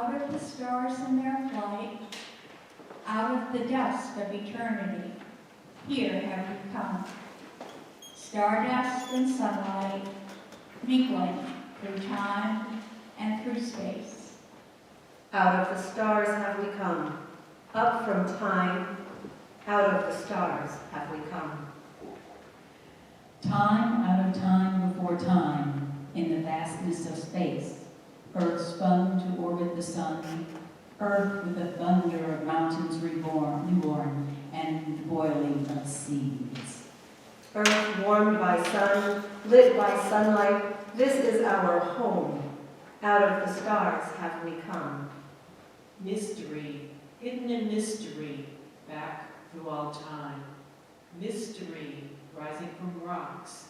Out of the stars in their flight, out of the dusk of eternity, here have we come. Stardust and sunlight, mingling through time and through space. Out of the stars have we come, up from time, out of the stars have we come. Time out of time before time, in the vastness of space, Earth spun to orbit the sun, Earth with the thunder of mountains newborn, and the boiling of seas. Earth warmed by sun, lit by sunlight, this is our home. Out of the stars have we come. Mystery, hidden in mystery, back through all time. Mystery, rising from rocks,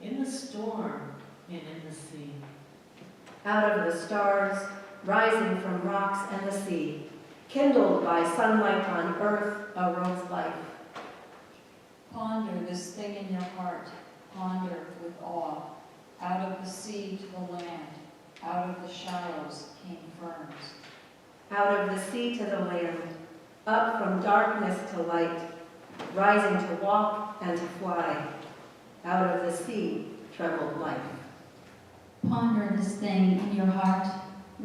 in the storm and in the sea. Out of the stars, rising from rocks and the sea, kindled by sunlight on earth, arose life. Ponder this thing in your heart, ponder with awe. Out of the sea to the land, out of the shallows came ferns. Out of the sea to the land, up from darkness to light, rising to walk and to fly. Out of the sea trembled life. Ponder this thing in your heart,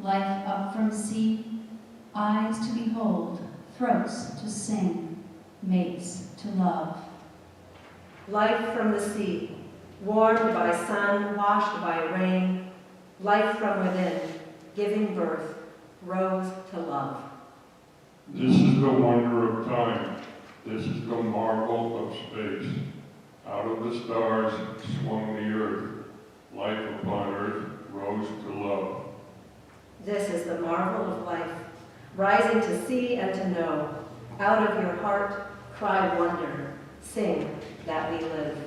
life up from sea, eyes to behold, throats to sing, mates to love. Life from the sea, warmed by sun, washed by rain, life from within, giving birth, rose to love. This is the wonder of time. This is the marvel of space. Out of the stars swung the earth. Life upon earth rose to love. This is the marvel of life, rising to see and to know. Out of your heart, cry wonder, sing that we live.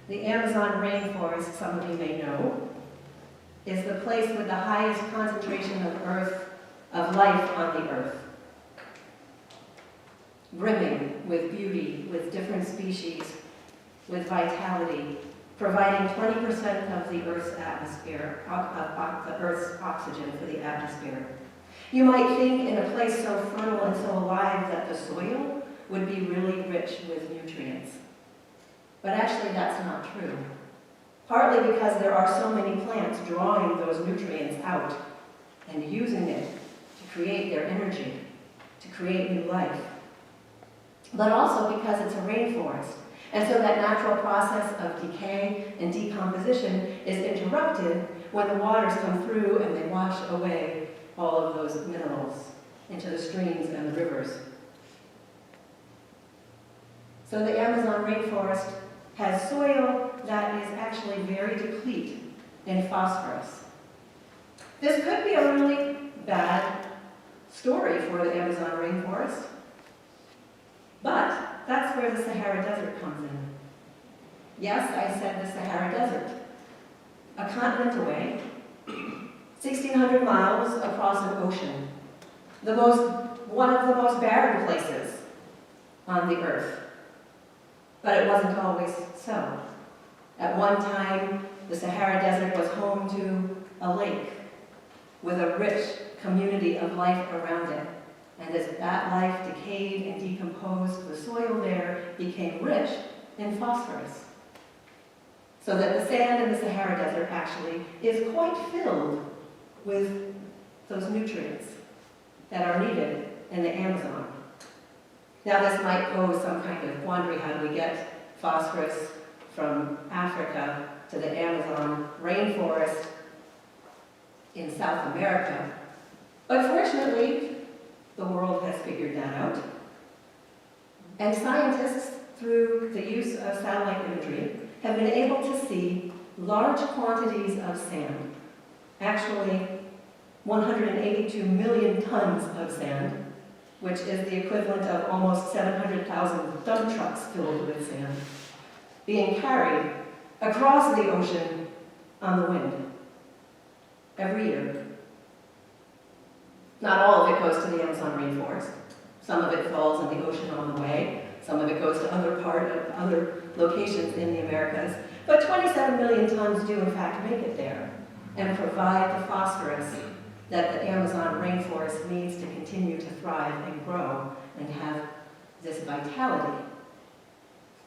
The Amazon rainforest, some of you may know, is the place with the highest concentration of life on the earth. Brimming with beauty, with different species, with vitality, providing 20% of the Earth's atmosphere, the Earth's oxygen for the atmosphere. You might think in a place so fertile and so alive that the soil would be really rich with nutrients. But actually that's not true. Partly because there are so many plants drawing those nutrients out and using it to create their energy, to create new life. But also because it's a rainforest. And so that natural process of decay and decomposition is interrupted when the waters come through and they wash away all of those minerals into the streams and the rivers. So the Amazon rainforest has soil that is actually very deplete in phosphorus. This could be a really bad story for the Amazon rainforest, but that's where the Sahara Desert comes in. Yes, I said the Sahara Desert. A continent away, 1,600 miles across an ocean, one of the most barren places on the earth. But it wasn't always so. At one time, the Sahara Desert was home to a lake with a rich community of life around it. And as that life decayed and decomposed, the soil there became rich in phosphorus. So that the sand in the Sahara Desert actually is quite filled with those nutrients that are needed in the Amazon. Now this might pose some kind of quandary. How do we get phosphorus from Africa to the Amazon rainforest in South America? But fortunately, the world has figured that out. And scientists, through the use of satellite imagery, have been able to see large quantities of sand. Actually, 182 million tons of sand, which is the equivalent of almost 700,000 dump trucks filled with sand, being carried across the ocean on the wind every year. Not all of it goes to the Amazon rainforest. Some of it falls in the ocean on the way. Some of it goes to other locations in the Americas. But 27 million tons do in fact make it there and provide the phosphorus that the Amazon rainforest needs to continue to thrive and grow and have this vitality.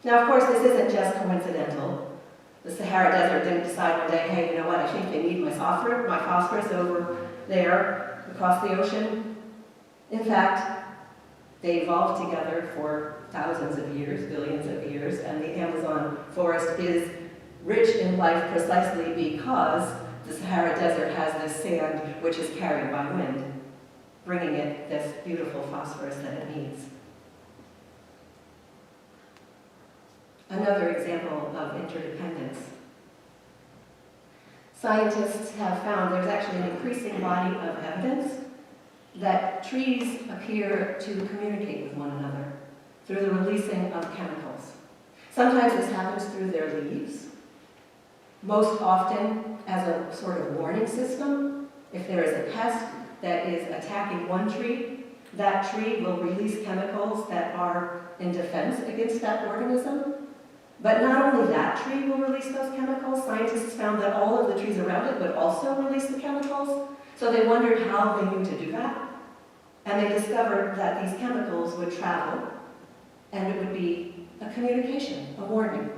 Now, of course, this isn't just coincidental. The Sahara Desert didn't decide one day, hey, you know what, I think they need my phosphorus over there across the ocean. In fact, they evolved together for thousands of years, billions of years, and the Amazon forest is rich in life precisely because the Sahara Desert has this sand which is carried by wind, bringing it this beautiful phosphorus that it needs. Another example of interdependence. Scientists have found there's actually an increasing body of evidence that trees appear to communicate with one another through the releasing of chemicals. Sometimes this happens through their leaves, most often as a sort of warning system. If there is a pest that is attacking one tree, that tree will release chemicals that are in defense against that organism. But not only that tree will release those chemicals, scientists found that all of the trees around it would also release the chemicals. So they wondered how they knew to do that. And they discovered that these chemicals would travel, and it would be a communication, a warning.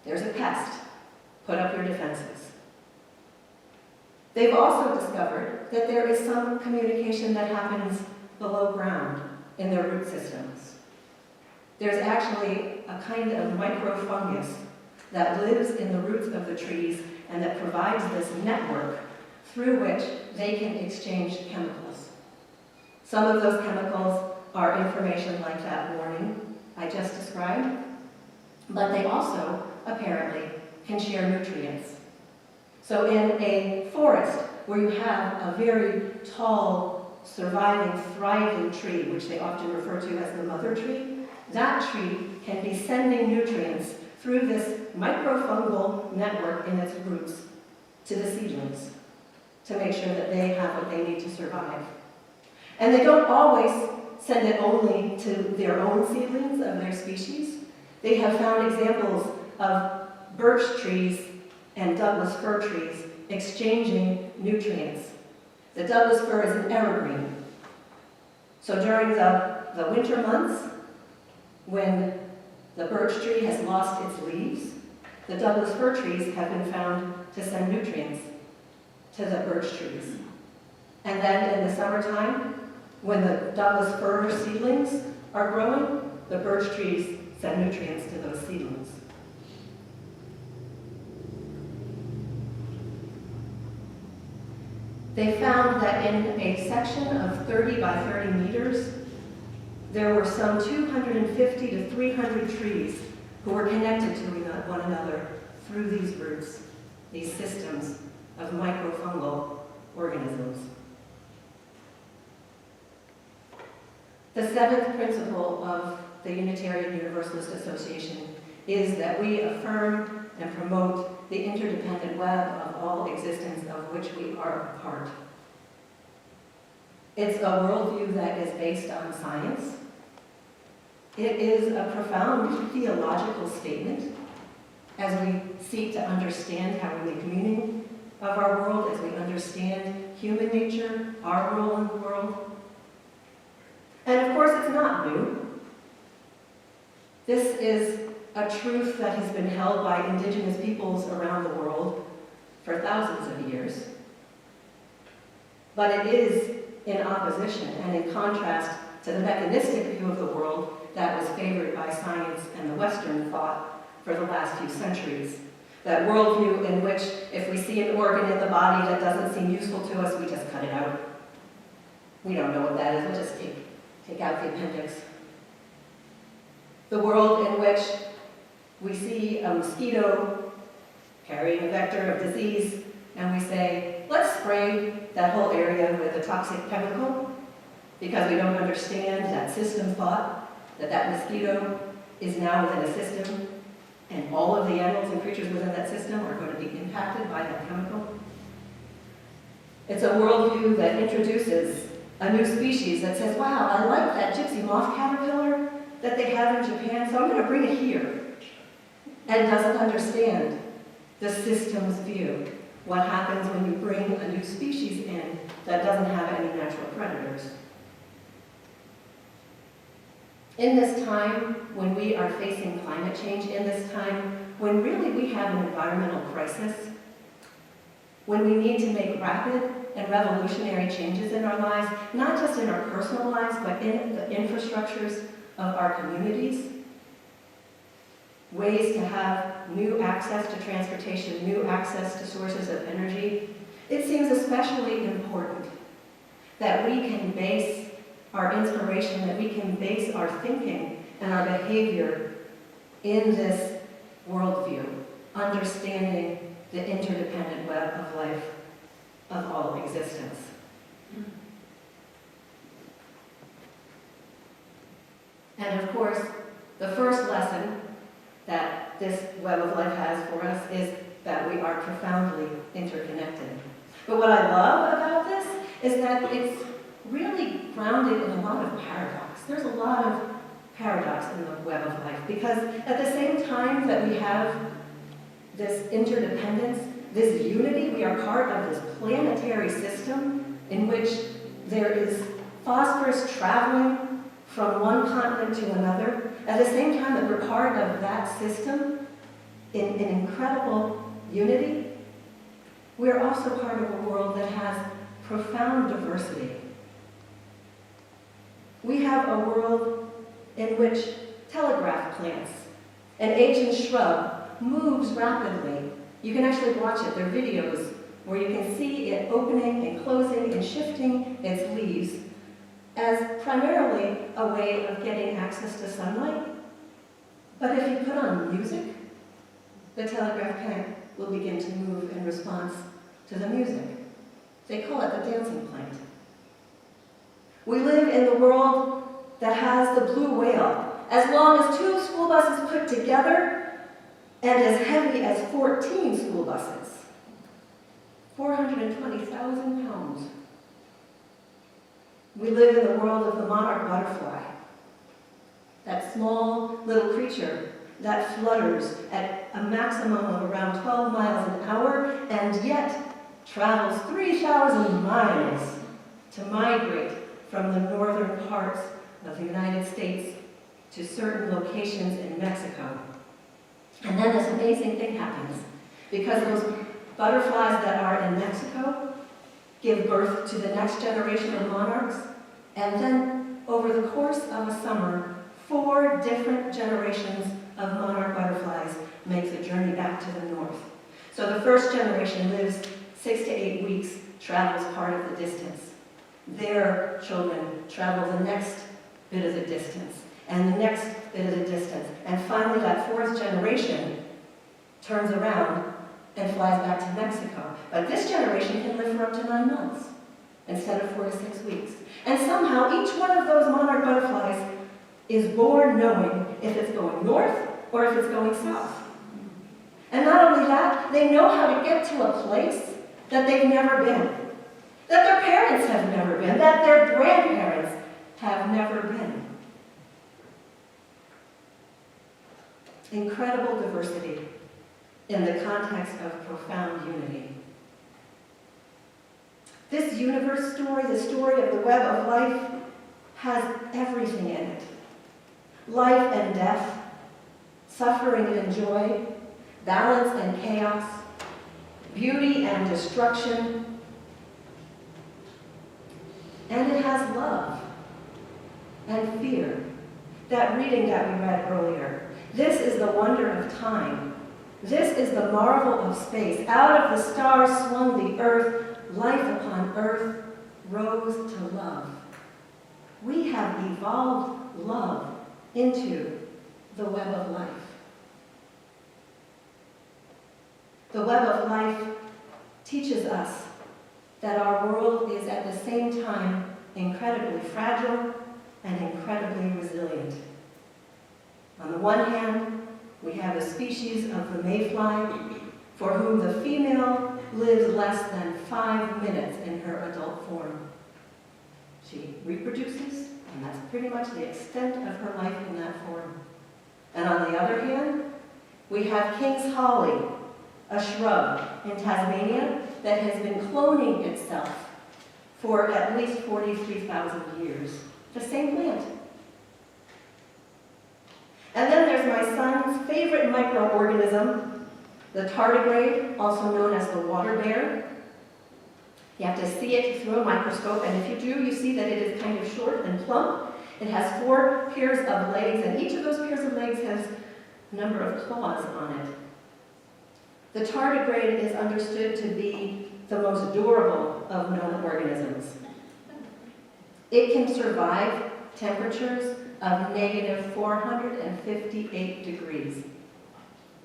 There's a pest. Put up your defenses. They've also discovered that there is some communication that happens below ground in their root systems. There's actually a kind of microfungus that lives in the roots of the trees and that provides this network through which they can exchange chemicals. Some of those chemicals are information like that warning I just described, but they also apparently can share nutrients. So in a forest where you have a very tall, surviving, thriving tree, which they often refer to as the mother tree, that tree can be sending nutrients through this microfungal network in its roots to the seedlings to make sure that they have what they need to survive. And they don't always send it only to their own seedlings of their species. They have found examples of birch trees and Douglas fir trees exchanging nutrients. The Douglas fir is an evergreen. So during the winter months, when the birch tree has lost its leaves, the Douglas fir trees have been found to send nutrients to the birch trees. And then in the summertime, when the Douglas fir seedlings are growing, the birch trees send nutrients to those seedlings. They found that in a section of 30 by 30 meters, there were some 250 to 300 trees who were connected to one another through these roots, these systems of microfungal organisms. The seventh principle of the Unitarian Universalist Association is that we affirm and promote the interdependent web of all existence of which we are a part. It's a worldview that is based on science. It is a profound theological statement as we seek to understand how we make meaning of our world, as we understand human nature, our role in the world. And of course, it's not new. This is a truth that has been held by indigenous peoples around the world for thousands of years. But it is in opposition and in contrast to the mechanistic view of the world that was favored by science and the Western thought for the last few centuries. That worldview in which if we see an organ in the body that doesn't seem useful to us, we just cut it out. We don't know what that is, we'll just take out the appendix. The world in which we see a mosquito carrying a vector of disease, and we say, let's spray that whole area with a toxic chemical, because we don't understand that system thought that mosquito is now within a system, and all of the animals and creatures within that system are going to be impacted by that chemical. It's a worldview that introduces a new species that says, wow, I like that gypsy moth caterpillar that they have in Japan, so I'm going to bring it here, and doesn't understand the system's view. What happens when you bring a new species in that doesn't have any natural predators? In this time when we are facing climate change, in this time when really we have an environmental crisis, when we need to make rapid and revolutionary changes in our lives, not just in our personal lives, but in the infrastructures of our communities, ways to have new access to transportation, new access to sources of energy, it seems especially important that we can base our inspiration, that we can base our thinking and our behavior in this worldview, understanding the interdependent web of life, of all existence. And of course, the first lesson that this web of life has for us is that we are profoundly interconnected. But what I love about this is that it's really grounded in a lot of paradox. There's a lot of paradox in the web of life, because at the same time that we have this interdependence, this unity, we are part of this planetary system in which there is phosphorus traveling from one continent to another. At the same time that we're part of that system in incredible unity, we're also part of a world that has profound diversity. We have a world in which telegraph plants, an ancient shrub, moves rapidly. You can actually watch it. There are videos where you can see it opening and closing and shifting its leaves as primarily a way of getting access to sunlight. But if you put on music, the telegraph plant will begin to move in response to the music. They call it the dancing plant. We live in the world that has the blue whale. As long as 2 school buses put together, and as heavy as 14 school buses. 420,000 pounds. We live in the world of the monarch butterfly, that small little creature that flutters at a maximum of around 12 miles an hour and yet travels 3,000 miles to migrate from the northern parts of the United States to certain locations in Mexico. And then this amazing thing happens, because those butterflies that are in Mexico give birth to the next generation of monarchs, and then over the course of a summer, 4 different generations of monarch butterflies make the journey back to the north. So the first generation lives 6 to 8 weeks, travels part of the distance. Their children travel the next bit of the distance, and the next bit of the distance. And finally, that 4th generation turns around and flies back to Mexico. But this generation can live for up to 9 months instead of 4 to 6 weeks. And somehow, each one of those monarch butterflies is born knowing if it's going north or if it's going south. And not only that, they know how to get to a place that they've never been, that their parents have never been, that their grandparents have never been. Incredible diversity in the context of profound unity. This universe story, the story of the web of life, has everything in it. Life and death, suffering and joy, balance and chaos, beauty and destruction, and it has love and fear. That reading that we read earlier. This is the wonder of time. This is the marvel of space. Out of the stars swung the earth. Life upon earth rose to love. We have evolved love into the web of life. The web of life teaches us that our world is at the same time incredibly fragile and incredibly resilient. On the one hand, we have a species of the mayfly for whom the female lives less than 5 minutes in her adult form. She reproduces, and that's pretty much the extent of her life in that form. And on the other hand, we have King's Holly, a shrub in Tasmania that has been cloning itself for at least 43,000 years. The same plant. And then there's my son's favorite microorganism, the tardigrade, also known as the water bear. You have to see it through a microscope, and if you do, you see that it is kind of short and plump. It has 4 pairs of legs, and each of those pairs of legs has a number of claws on it. The tardigrade is understood to be the most durable of known organisms. It can survive temperatures of negative 458 degrees.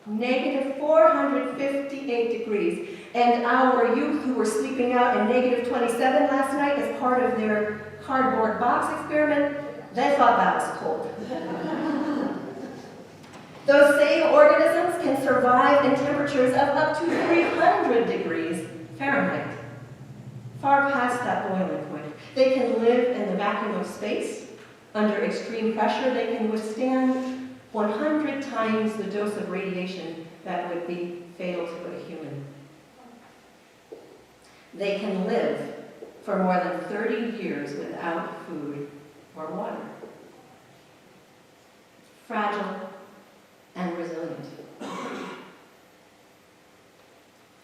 Negative 458 degrees. And our youth who were sleeping out in negative 27 last night as part of their cardboard box experiment, they thought that was cold. Those same organisms can survive in temperatures of up to 300 degrees Fahrenheit, far past that boiling point. They can live in the vacuum of space. Under extreme pressure, they can withstand 100 times the dose of radiation that would be fatal to a human. They can live for more than 30 years without food or water. Fragile and resilient.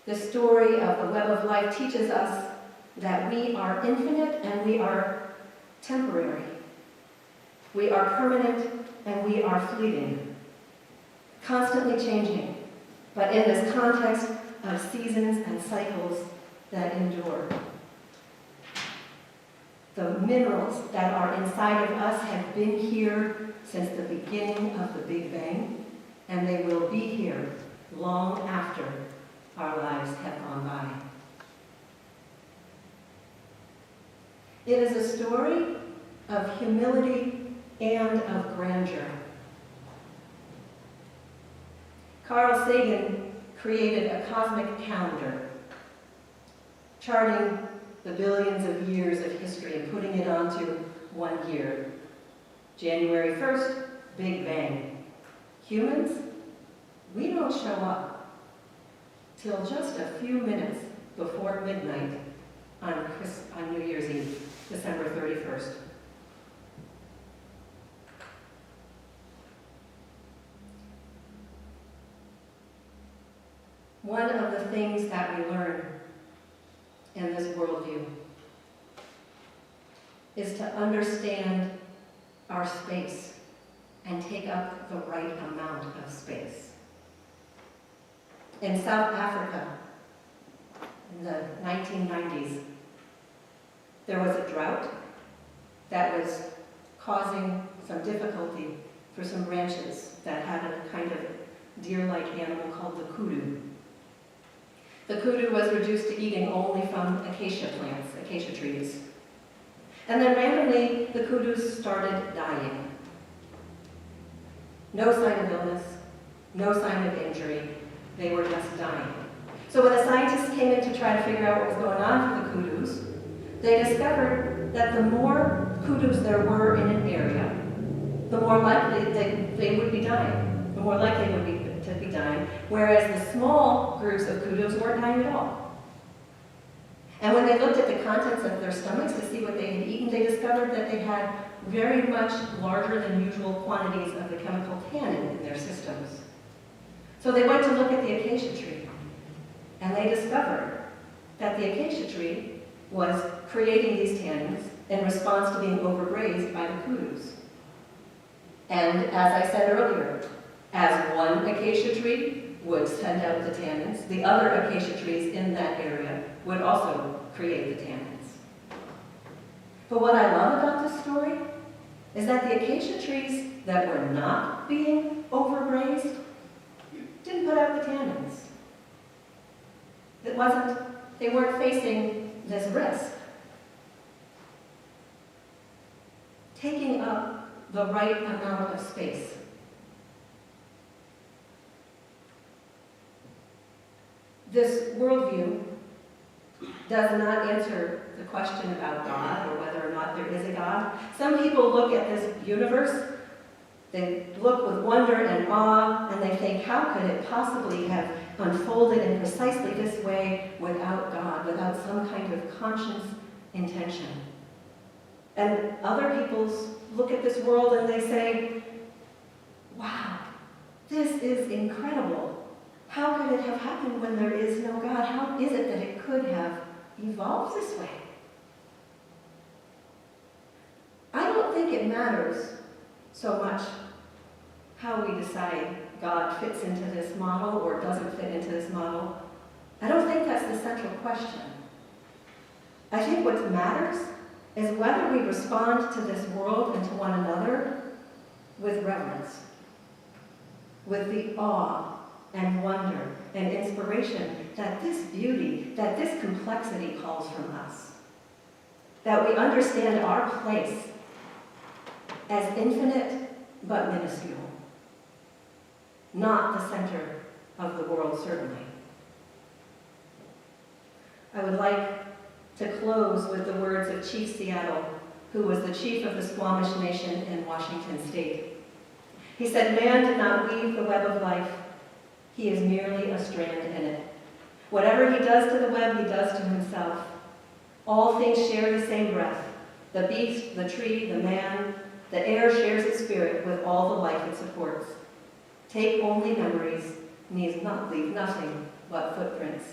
The story of the web of life teaches us that we are infinite and we are temporary. We are permanent and we are fleeting, constantly changing, but in this context of seasons and cycles that endure. The minerals that are inside of us have been here since the beginning of the Big Bang, and they will be here long after our lives have gone by. It is a story of humility and of grandeur. Carl Sagan created a cosmic calendar, charting the billions of years of history and putting it onto 1 year. January 1st, Big Bang. Humans, we don't show up till just a few minutes before midnight on New Year's Eve, December 31st. One of the things that we learn in this worldview is to understand our space and take up the right amount of space. In South Africa, in the 1990s, there was a drought that was causing some difficulty for some ranches that had a kind of deer-like animal called the kudu. The kudu was reduced to eating only from acacia plants, acacia trees. And then randomly, the kudus started dying. No sign of illness, no sign of injury. They were just dying. So when the scientists came in to try to figure out what was going on for the kudus, they discovered that the more kudus there were in an area, the more likely they would be dying. The more likely they would be to be dying, whereas the small groups of kudus weren't dying at all. And when they looked at the contents of their stomachs to see what they had eaten, they discovered that they had very much larger than usual quantities of the chemical tannin in their systems. So they went to look at the acacia tree, and they discovered that the acacia tree was creating these tannins in response to being overgrazed by the kudus. And as I said earlier, as one acacia tree would send out the tannins, the other acacia trees in that area would also create the tannins. But what I love about this story is that the acacia trees that were not being overgrazed didn't put out the tannins. They weren't facing this risk. Taking up the right amount of space. This worldview does not answer the question about God or whether or not there is a God. Some people look at this universe, they look with wonder and awe, and they think, how could it possibly have unfolded in precisely this way without God, without some kind of conscious intention? And other people look at this world and they say, wow, this is incredible. How could it have happened when there is no God? How is it that it could have evolved this way? I don't think it matters so much how we decide God fits into this model or doesn't fit into this model. I don't think that's the central question. I think what matters is whether we respond to this world and to one another with reverence, with the awe and wonder and inspiration that this beauty, that this complexity calls from us. That we understand our place as infinite but minuscule. Not the center of the world, certainly. I would like to close with the words of Chief Seattle, who was the chief of the Squamish Nation in Washington State. He said, "Man did not weave the web of life. He is merely a strand in it. Whatever he does to the web, he does to himself. All things share the same breath. The beast, the tree, the man, the air shares its spirit with all the life it supports. Take only memories, leave nothing but footprints.